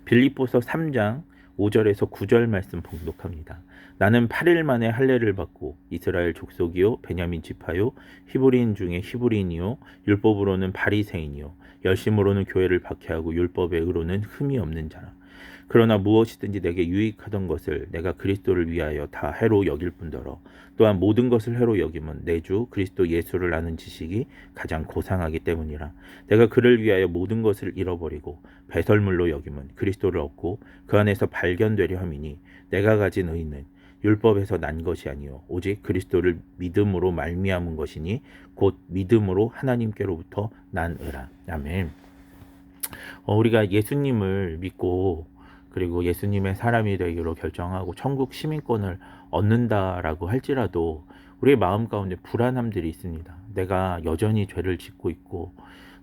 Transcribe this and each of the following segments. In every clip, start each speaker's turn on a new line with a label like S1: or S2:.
S1: 빌립보서 3장 5절에서 9절 말씀 봉독합니다. 나는 8일 만에 할례를 받고 이스라엘 족속이요 베냐민 지파요 히브리인 중에 히브리인이요 율법으로는 바리새인이요 열심으로는 교회를 박해하고 율법의 의로는 흠이 없는 자라. 그러나 무엇이든지 내게 유익하던 것을 내가 그리스도를 위하여 다 해로 여길 뿐더러 또한 모든 것을 해로 여김은 내 주 그리스도 예수를 아는 지식이 가장 고상하기 때문이라. 내가 그를 위하여 모든 것을 잃어버리고 배설물로 여김은 그리스도를 얻고 그 안에서 발견되려 함이니 내가 가진 의는 율법에서 난 것이 아니요 오직 그리스도를 믿음으로 말미암은 것이니 곧 믿음으로 하나님께로부터 난 의라. 아멘. 우리가 예수님을 믿고 그리고 예수님의 사람이 되기로 결정하고 천국 시민권을 얻는다라고 할지라도 우리의 마음 가운데 불안함들이 있습니다. 내가 여전히 죄를 짓고 있고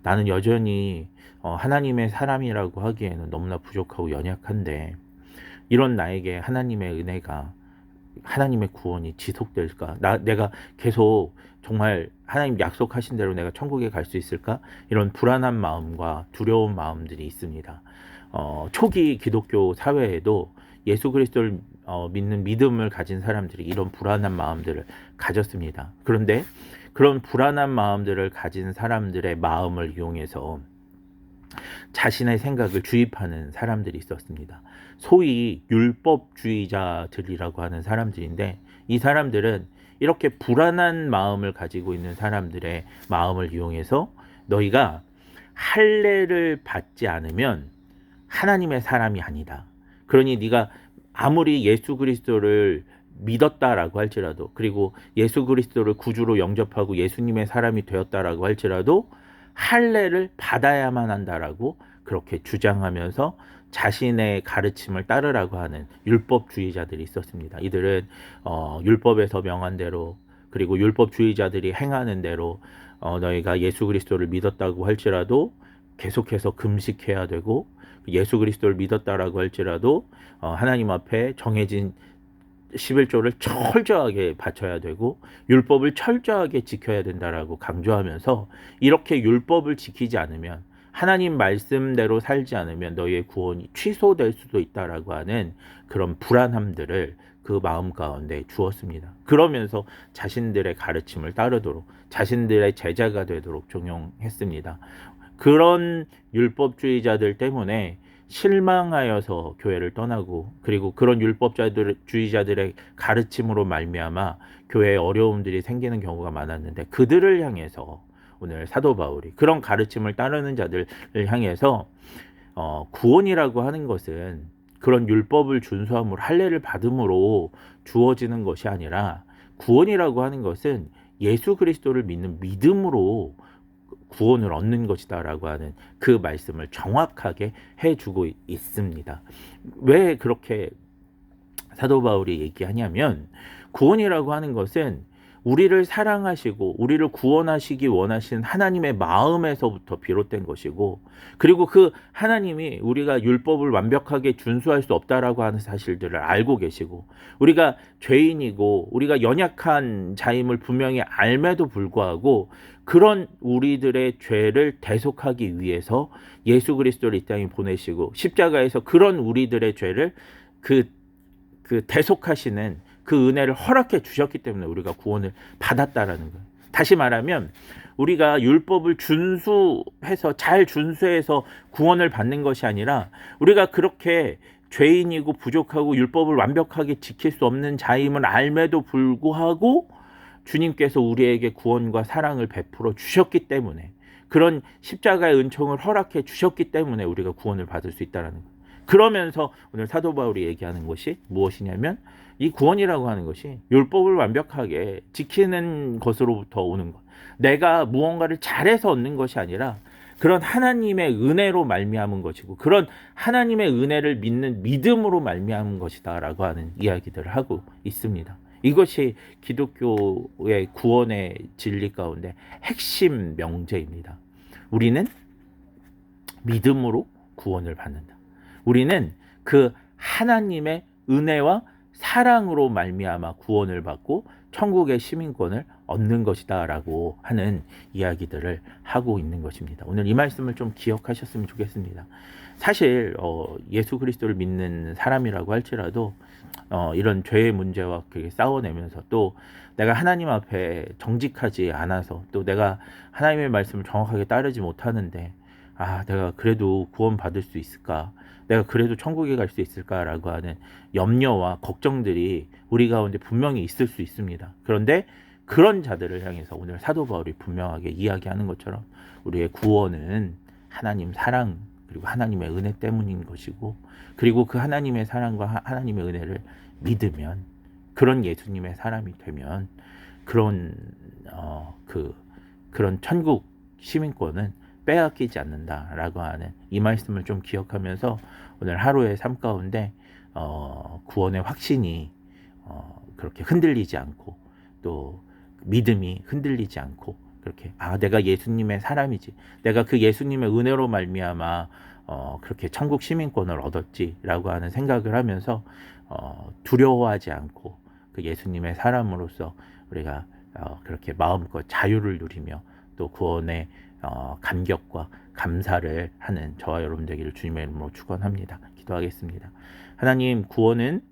S1: 나는 여전히 하나님의 사람이라고 하기에는 너무나 부족하고 연약한데 이런 나에게 하나님의 은혜가 하나님의 구원이 지속될까? 내가 계속 정말 하나님 약속하신 대로 내가 천국에 갈 수 있을까? 이런 불안한 마음과 두려운 마음들이 있습니다. 초기 기독교 사회에도 예수 그리스도를 믿는 믿음을 가진 사람들이 이런 불안한 마음들을 가졌습니다. 그런데 그런 불안한 마음들을 가진 사람들의 마음을 이용해서 자신의 생각을 주입하는 사람들이 있었습니다. 소위 율법주의자들이라고 하는 사람들인데 이 사람들은 이렇게 불안한 마음을 가지고 있는 사람들의 마음을 이용해서 너희가 할례를 받지 않으면 하나님의 사람이 아니다. 그러니 네가 아무리 예수 그리스도를 믿었다라고 할지라도 그리고 예수 그리스도를 구주로 영접하고 예수님의 사람이 되었다라고 할지라도 할례를 받아야만 한다라고 그렇게 주장하면서 자신의 가르침을 따르라고 하는 율법주의자들이 있었습니다. 이들은 율법에서 명한 대로 그리고 율법주의자들이 행하는 대로 너희가 예수 그리스도를 믿었다고 할지라도 계속해서 금식해야 되고 예수 그리스도를 믿었다라고 할지라도 하나님 앞에 정해진 11조를 철저하게 바쳐야 되고 율법을 철저하게 지켜야 된다라고 강조하면서 이렇게 율법을 지키지 않으면 하나님 말씀대로 살지 않으면 너희의 구원이 취소될 수도 있다라고 하는 그런 불안함들을 그 마음 가운데 주었습니다. 그러면서 자신들의 가르침을 따르도록 자신들의 제자가 되도록 종용했습니다. 그런 율법주의자들 때문에 실망하여서 교회를 떠나고 그리고 그런 율법주의자들의 가르침으로 말미암아 교회에 어려움들이 생기는 경우가 많았는데 그들을 향해서 오늘 사도 바울이 그런 가르침을 따르는 자들을 향해서 구원이라고 하는 것은 그런 율법을 준수함으로 할례를 받음으로 주어지는 것이 아니라 구원이라고 하는 것은 예수 그리스도를 믿는 믿음으로 구원을 얻는 것이다 라고 하는 그 말씀을 정확하게 해주고 있습니다. 왜 그렇게 사도 바울이 얘기하냐면 구원이라고 하는 것은 우리를 사랑하시고 우리를 구원하시기 원하시는 하나님의 마음에서부터 비롯된 것이고 그리고 그 하나님이 우리가 율법을 완벽하게 준수할 수 없다라고 하는 사실들을 알고 계시고 우리가 죄인이고 우리가 연약한 자임을 분명히 알매도 불구하고 그런 우리들의 죄를 대속하기 위해서 예수 그리스도를 이 땅에 보내시고 십자가에서 그런 우리들의 죄를 그 대속하시는 그 은혜를 허락해 주셨기 때문에 우리가 구원을 받았다라는 거예요. 다시 말하면 우리가 율법을 잘 준수해서 구원을 받는 것이 아니라 우리가 그렇게 죄인이고 부족하고 율법을 완벽하게 지킬 수 없는 자임을 알매도 불구하고 주님께서 우리에게 구원과 사랑을 베풀어 주셨기 때문에 그런 십자가의 은총을 허락해 주셨기 때문에 우리가 구원을 받을 수 있다는 거예요. 그러면서 오늘 사도 바울이 얘기하는 것이 무엇이냐면 이 구원이라고 하는 것이 율법을 완벽하게 지키는 것으로부터 오는 것. 내가 무언가를 잘해서 얻는 것이 아니라 그런 하나님의 은혜로 말미암은 것이고 그런 하나님의 은혜를 믿는 믿음으로 말미암은 것이다라고 하는 이야기들을 하고 있습니다. 이것이 기독교의 구원의 진리 가운데 핵심 명제입니다. 우리는 믿음으로 구원을 받는다. 우리는 그 하나님의 은혜와 사랑으로 말미암아 구원을 받고 천국의 시민권을 얻는 것이다라고 하는 이야기들을 하고 있는 것입니다. 오늘 이 말씀을 좀 기억하셨으면 좋겠습니다. 사실 예수 그리스도를 믿는 사람이라고 할지라도 이런 죄의 문제와 싸워내면서 또 내가 하나님 앞에 정직하지 않아서 또 내가 하나님의 말씀을 정확하게 따르지 못하는데 내가 그래도 구원받을 수 있을까? 내가 그래도 천국에 갈 수 있을까라고 하는 염려와 걱정들이 우리 가운데 분명히 있을 수 있습니다. 그런데 그런 자들을 향해서 오늘 사도 바울이 분명하게 이야기하는 것처럼 우리의 구원은 하나님 사랑 그리고 하나님의 은혜 때문인 것이고, 그리고 그 하나님의 사랑과 하나님의 은혜를 믿으면, 그런 예수님의 사람이 되면 그런 그런 천국 시민권은 빼앗기지 않는다라고 하는 이 말씀을 좀 기억하면서 오늘 하루의 삶 가운데 구원의 확신이 그렇게 흔들리지 않고 또 믿음이 흔들리지 않고 그렇게 내가 예수님의 사람이지, 내가 그 예수님의 은혜로 말미암아 그렇게 천국 시민권을 얻었지라고 하는 생각을 하면서 두려워하지 않고 그 예수님의 사람으로서 우리가 그렇게 마음껏 자유를 누리며 또 구원의 감격과 감사를 하는 저와 여러분 되기를 주님의 이름으로 축원합니다. 기도하겠습니다. 하나님, 구원은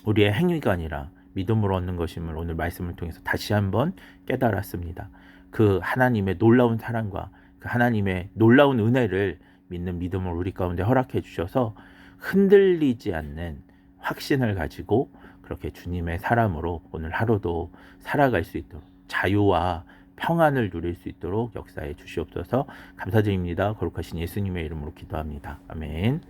S1: 우리의 행위가 아니라 믿음으로 얻는 것임을 오늘 말씀을 통해서 다시 한번 깨달았습니다. 그 하나님의 놀라운 사랑과 그 하나님의 놀라운 은혜를 믿는 믿음을 우리 가운데 허락해 주셔서 흔들리지 않는 확신을 가지고 그렇게 주님의 사람으로 오늘 하루도 살아갈 수 있도록 자유와 평안을 누릴 수 있도록 역사해 주시옵소서. 감사드립니다. 거룩하신 예수님의 이름으로 기도합니다. 아멘.